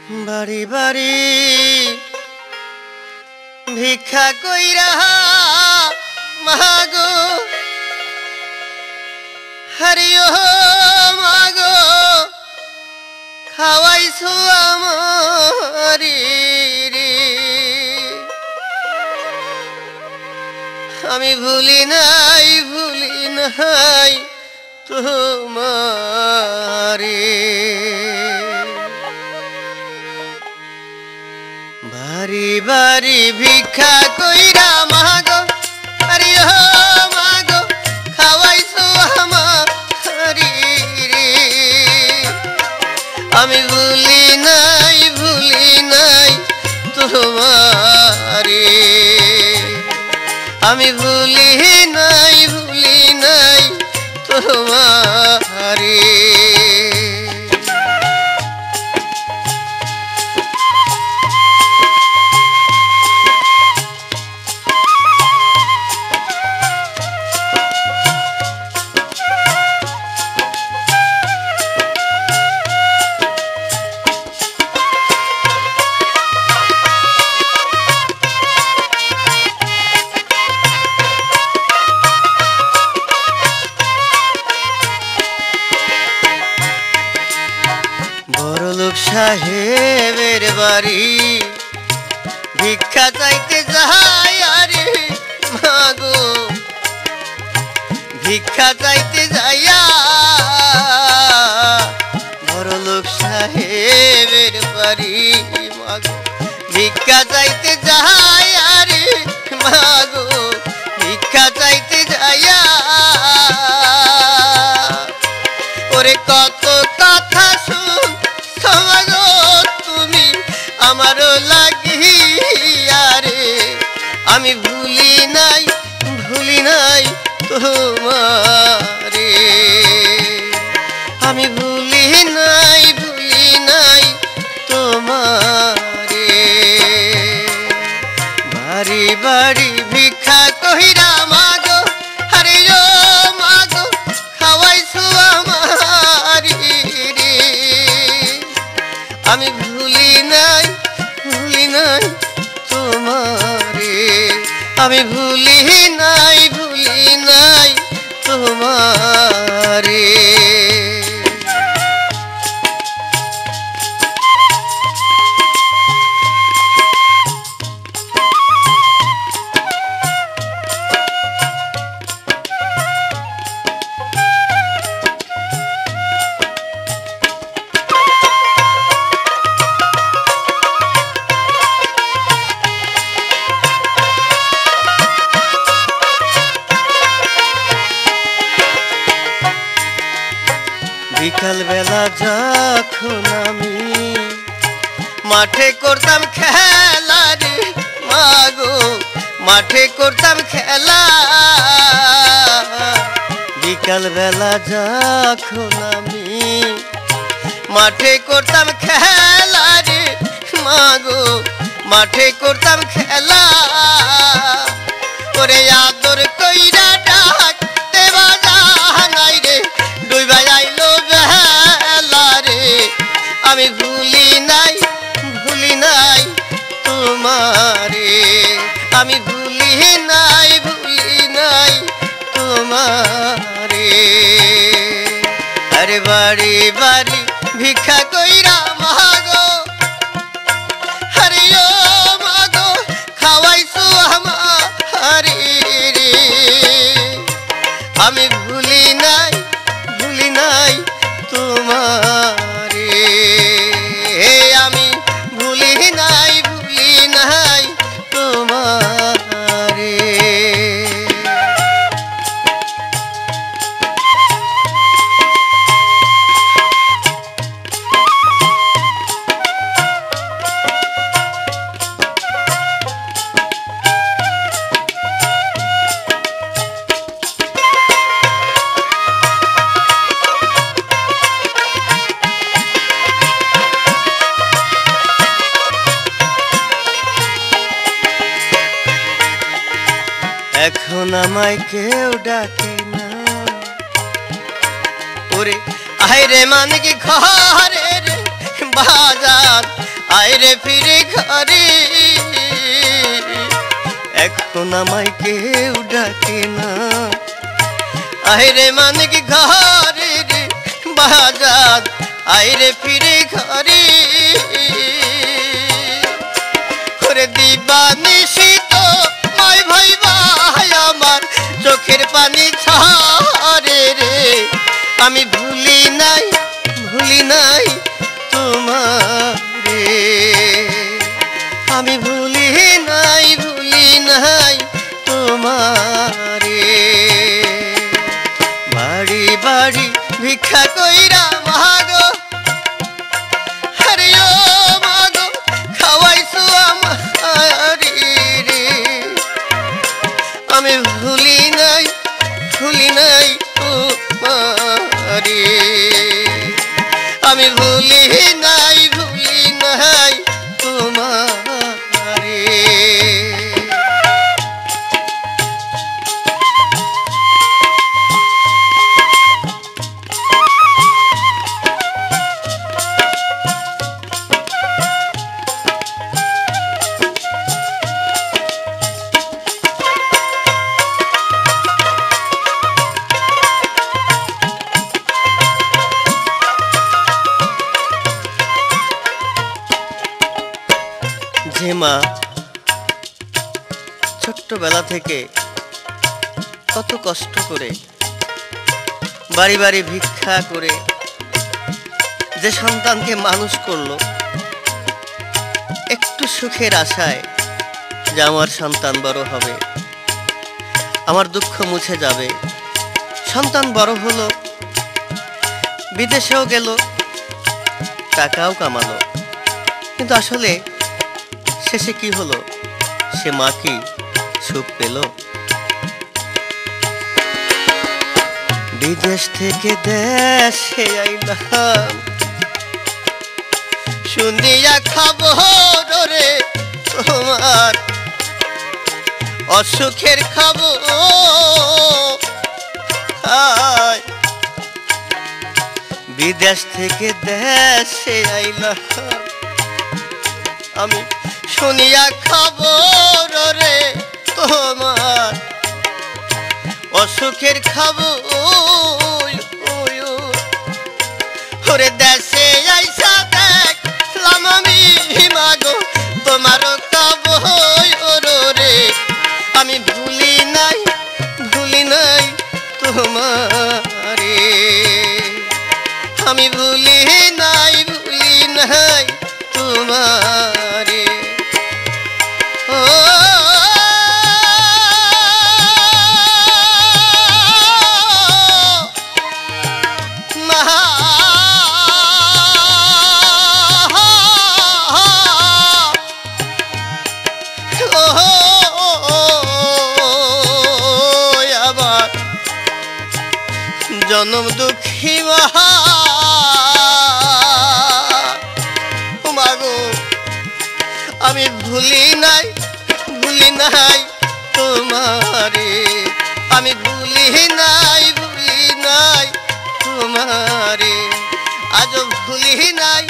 বাড়ি বাড়ি ভিক্ষা কইরা মাগো হরিও মাগো খাওয়াইছো আমারি রে আমি ভুলি নাই তোমারে বাড়ি বাড়ি ভিক্ষা কইরা মাগো হরিও মাগো খাওয়াইছো আমারি রে আমি ভুলি নাই তোমারে আমি ভুলি নাই তোমারে বড়লোক সাহেবের বাড়ি ভিক্ষা চাইতে যাই আরে মাগো ভিক্ষা চাইতে যাইয়া বড়লোক সাহেবের বাড়ি মাগো ভিক্ষা চাইতে যাই আরে মাগো ভিক্ষা চাইতে যাইয়া ওরে কত কথা শুন সমাগো তুমি আমারও লাগিয়া রে আমি ভুলি নাই তোমারে আমি ভুলি নাই তোমারে বাড়ি বাড়ি ভিক্ষা কইরা মাগো হরিও মাগো খাওয়াইছো আমারি রে আমি ভুলি নাই তোমারে আমি ভুলি নাই তোমারে বিকাল বেলা যখন আমি মাঠে করতাম খেলা রে মাগো মাঠে করতাম খেলা বিকাল বেলা যখন আমি মাঠে করতাম খেলা রে মাগো মাঠে করতাম খেলা ওরে আদর কইরা ডাকতে বাজানাই রে ডুইবা যাইলো বেলা রে আমি ভুলি নাই তোমারে আমি ভুলি নাই তোমারে আরে বাড়ি বাড়ি ভিক্ষা কইরা মাগো হরিও মাগো খাওয়াইছো আমারি রে আমি ভুলি নাই তোমারে আমি ভুলি নাই তোমারে এখন আমায় কেউ ডাকে না ওরে আয় রে মান কি ঘরে রে বাজার আইরে ফিরে ঘরে এখন আমায় কেউ ডাকে না আইরে মানিক ঘরে রে বাজার আইরে ফিরে ঘরে করে দিবানিশি তো মাই ভাই ভাই আমার চোখের পানি ছাড়ে রে আমি ভুলি নাই তোমারে আমি ভুলি নাই তোমারে বাড়ি বাড়ি ভিক্ষা কইরা মাগো আরে ও মাগো খাওয়াইছো আমারে রে আমি ভুলি নাই তোমারে আমি ভুলি নাই তোমারে যে মা ছোট্টবেলা থেকে কত কষ্ট করে বাড়ি বাড়ি ভিক্ষা করে যে সন্তানকে মানুষ করলো একটু সুখের আশায় যে আমার সন্তান বড় হবে, আমার দুঃখ মুছে যাবে। সন্তান বড় হলো, বিদেশেও গেল, টাকাও কামালো, কিন্তু আসলে শেষে কি হলো? সে মা কি সুখ পেল? বিদেশ থেকে দেশে আইলাম শুনিয়া খবর রে তোমার অসুখের খবর। বিদেশ থেকে দেশে আইলাম আমি শুনিয়া খবর রে তোমার অসুখের খবর। ওরে দেশে আইসা দেখলাম আমি মাগো তোমার খবর রে আমি ভুলি নাই তোমারে আমি ভুলি নাই তোমারে। জনম দুঃখী মাগো আমি ভুলি নাই তোমারে আমি ভুলি নাই তোমারে আজও ভুলি নাই